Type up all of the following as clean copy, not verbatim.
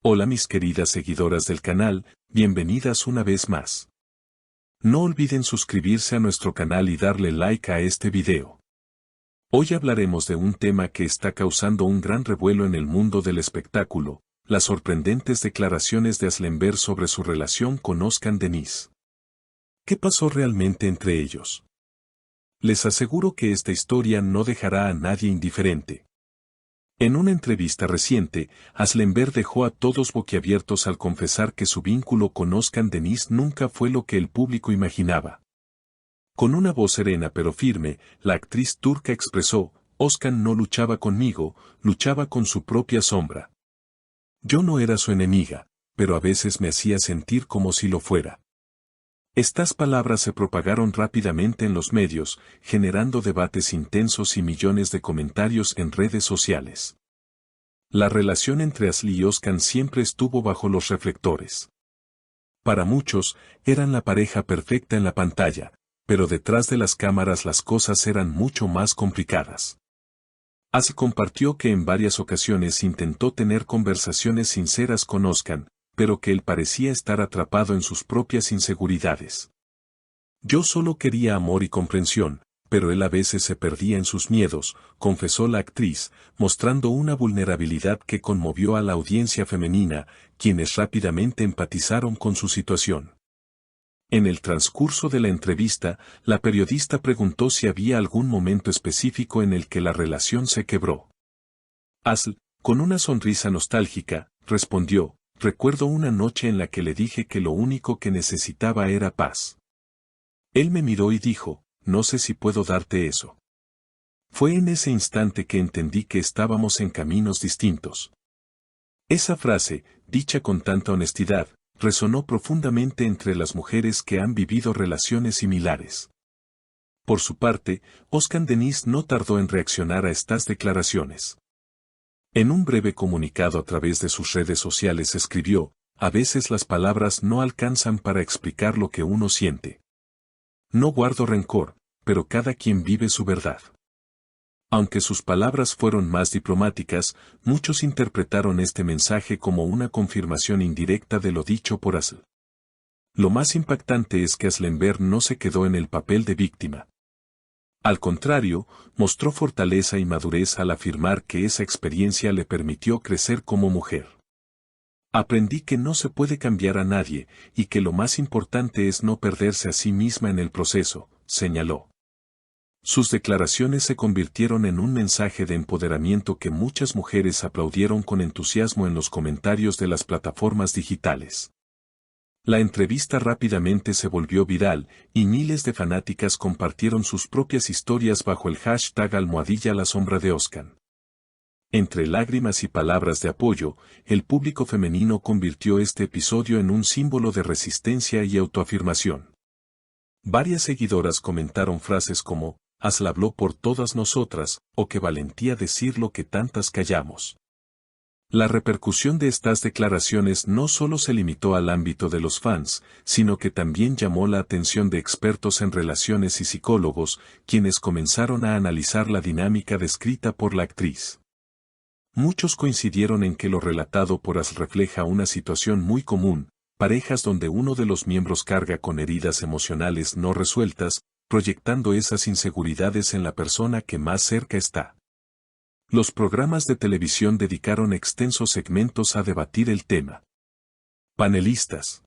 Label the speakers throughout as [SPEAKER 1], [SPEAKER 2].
[SPEAKER 1] Hola mis queridas seguidoras del canal, bienvenidas una vez más. No olviden suscribirse a nuestro canal y darle like a este video. Hoy hablaremos de un tema que está causando un gran revuelo en el mundo del espectáculo, las sorprendentes declaraciones de Aslemberg sobre su relación con Özkan Deniz. ¿Qué pasó realmente entre ellos? Les aseguro que esta historia no dejará a nadie indiferente. En una entrevista reciente, Aslemberg dejó a todos boquiabiertos al confesar que su vínculo con Özkan Deniz nunca fue lo que el público imaginaba. Con una voz serena pero firme, la actriz turca expresó: Özkan no luchaba conmigo, luchaba con su propia sombra. Yo no era su enemiga, pero a veces me hacía sentir como si lo fuera. Estas palabras se propagaron rápidamente en los medios, generando debates intensos y millones de comentarios en redes sociales. La relación entre Asli y Özkan siempre estuvo bajo los reflectores. Para muchos, eran la pareja perfecta en la pantalla, pero detrás de las cámaras las cosas eran mucho más complicadas. Asli compartió que en varias ocasiones intentó tener conversaciones sinceras con Özkan, pero que él parecía estar atrapado en sus propias inseguridades. Yo solo quería amor y comprensión, pero él a veces se perdía en sus miedos, confesó la actriz, mostrando una vulnerabilidad que conmovió a la audiencia femenina, quienes rápidamente empatizaron con su situación. En el transcurso de la entrevista, la periodista preguntó si había algún momento específico en el que la relación se quebró. Asl, con una sonrisa nostálgica, respondió: recuerdo una noche en la que le dije que lo único que necesitaba era paz. Él me miró y dijo: no sé si puedo darte eso. Fue en ese instante que entendí que estábamos en caminos distintos. Esa frase, dicha con tanta honestidad, resonó profundamente entre las mujeres que han vivido relaciones similares. Por su parte, Özkan Deniz no tardó en reaccionar a estas declaraciones. En un breve comunicado a través de sus redes sociales escribió: a veces las palabras no alcanzan para explicar lo que uno siente. No guardo rencor, pero cada quien vive su verdad. Aunque sus palabras fueron más diplomáticas, muchos interpretaron este mensaje como una confirmación indirecta de lo dicho por Asl. Lo más impactante es que Aslemberg no se quedó en el papel de víctima. Al contrario, mostró fortaleza y madurez al afirmar que esa experiencia le permitió crecer como mujer. Aprendí que no se puede cambiar a nadie, y que lo más importante es no perderse a sí misma en el proceso, señaló. Sus declaraciones se convirtieron en un mensaje de empoderamiento que muchas mujeres aplaudieron con entusiasmo en los comentarios de las plataformas digitales. La entrevista rápidamente se volvió viral, y miles de fanáticas compartieron sus propias historias bajo el hashtag #La sombra de Özkan. Entre lágrimas y palabras de apoyo, el público femenino convirtió este episodio en un símbolo de resistencia y autoafirmación. Varias seguidoras comentaron frases como: Asl habló por todas nosotras, o qué valentía decir lo que tantas callamos. La repercusión de estas declaraciones no solo se limitó al ámbito de los fans, sino que también llamó la atención de expertos en relaciones y psicólogos, quienes comenzaron a analizar la dinámica descrita por la actriz. Muchos coincidieron en que lo relatado por Asl refleja una situación muy común: parejas donde uno de los miembros carga con heridas emocionales no resueltas, proyectando esas inseguridades en la persona que más cerca está. Los programas de televisión dedicaron extensos segmentos a debatir el tema. Panelistas,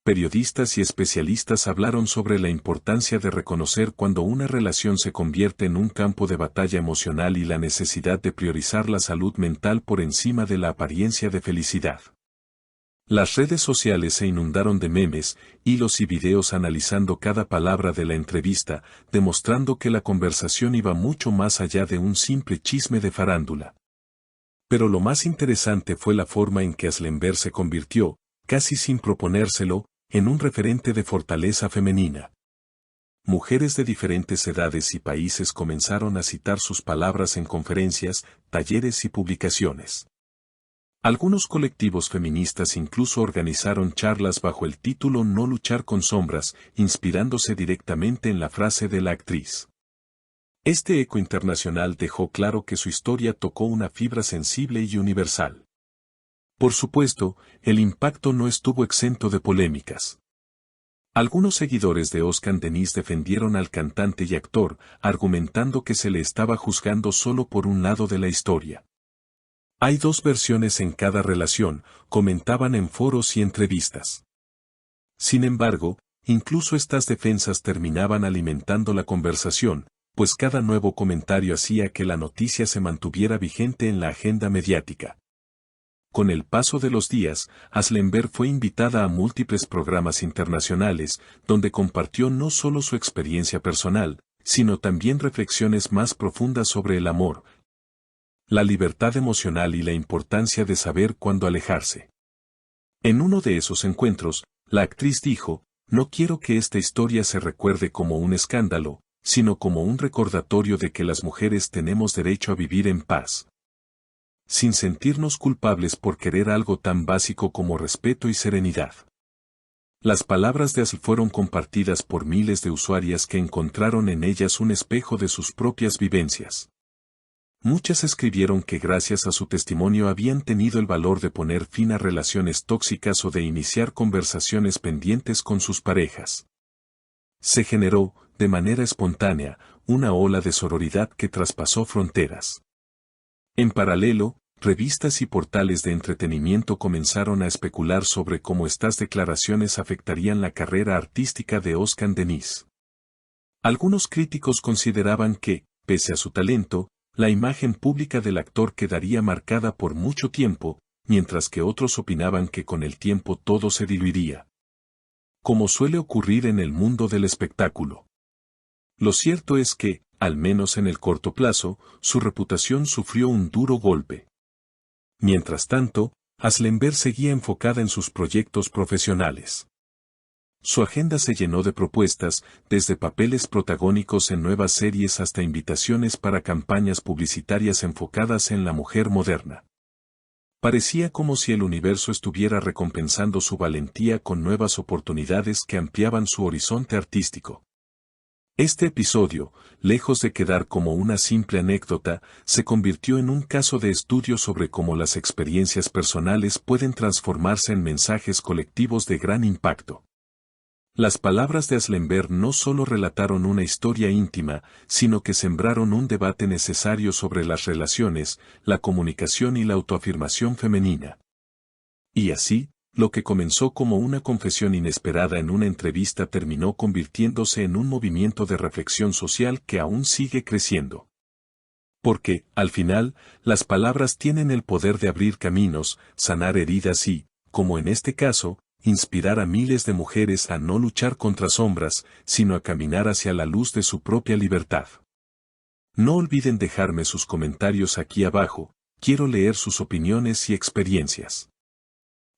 [SPEAKER 1] periodistas y especialistas hablaron sobre la importancia de reconocer cuando una relación se convierte en un campo de batalla emocional y la necesidad de priorizar la salud mental por encima de la apariencia de felicidad. Las redes sociales se inundaron de memes, hilos y videos analizando cada palabra de la entrevista, demostrando que la conversación iba mucho más allá de un simple chisme de farándula. Pero lo más interesante fue la forma en que Aslemberg se convirtió, casi sin proponérselo, en un referente de fortaleza femenina. Mujeres de diferentes edades y países comenzaron a citar sus palabras en conferencias, talleres y publicaciones. Algunos colectivos feministas incluso organizaron charlas bajo el título No luchar con sombras, inspirándose directamente en la frase de la actriz. Este eco internacional dejó claro que su historia tocó una fibra sensible y universal. Por supuesto, el impacto no estuvo exento de polémicas. Algunos seguidores de Oscar Denis defendieron al cantante y actor, argumentando que se le estaba juzgando solo por un lado de la historia. Hay dos versiones en cada relación, comentaban en foros y entrevistas. Sin embargo, incluso estas defensas terminaban alimentando la conversación, pues cada nuevo comentario hacía que la noticia se mantuviera vigente en la agenda mediática. Con el paso de los días, Aslenberg fue invitada a múltiples programas internacionales, donde compartió no solo su experiencia personal, sino también reflexiones más profundas sobre el amor, la libertad emocional y la importancia de saber cuándo alejarse. En uno de esos encuentros, la actriz dijo: "No quiero que esta historia se recuerde como un escándalo, sino como un recordatorio de que las mujeres tenemos derecho a vivir en paz, sin sentirnos culpables por querer algo tan básico como respeto y serenidad". Las palabras de Asl fueron compartidas por miles de usuarias que encontraron en ellas un espejo de sus propias vivencias. Muchas escribieron que gracias a su testimonio habían tenido el valor de poner fin a relaciones tóxicas o de iniciar conversaciones pendientes con sus parejas. Se generó, de manera espontánea, una ola de sororidad que traspasó fronteras. En paralelo, revistas y portales de entretenimiento comenzaron a especular sobre cómo estas declaraciones afectarían la carrera artística de Oscar Denis. Algunos críticos consideraban que, pese a su talento, la imagen pública del actor quedaría marcada por mucho tiempo, mientras que otros opinaban que con el tiempo todo se diluiría, como suele ocurrir en el mundo del espectáculo. Lo cierto es que, al menos en el corto plazo, su reputación sufrió un duro golpe. Mientras tanto, Aslenberg seguía enfocada en sus proyectos profesionales. Su agenda se llenó de propuestas, desde papeles protagónicos en nuevas series hasta invitaciones para campañas publicitarias enfocadas en la mujer moderna. Parecía como si el universo estuviera recompensando su valentía con nuevas oportunidades que ampliaban su horizonte artístico. Este episodio, lejos de quedar como una simple anécdota, se convirtió en un caso de estudio sobre cómo las experiencias personales pueden transformarse en mensajes colectivos de gran impacto. Las palabras de Aslenberg no solo relataron una historia íntima, sino que sembraron un debate necesario sobre las relaciones, la comunicación y la autoafirmación femenina. Y así, lo que comenzó como una confesión inesperada en una entrevista terminó convirtiéndose en un movimiento de reflexión social que aún sigue creciendo. Porque, al final, las palabras tienen el poder de abrir caminos, sanar heridas y, como en este caso, inspirar a miles de mujeres a no luchar contra sombras, sino a caminar hacia la luz de su propia libertad. No olviden dejarme sus comentarios aquí abajo, quiero leer sus opiniones y experiencias.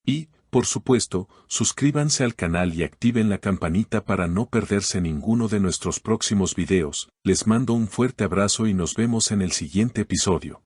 [SPEAKER 1] Y, por supuesto, suscríbanse al canal y activen la campanita para no perderse ninguno de nuestros próximos videos. Les mando un fuerte abrazo y nos vemos en el siguiente episodio.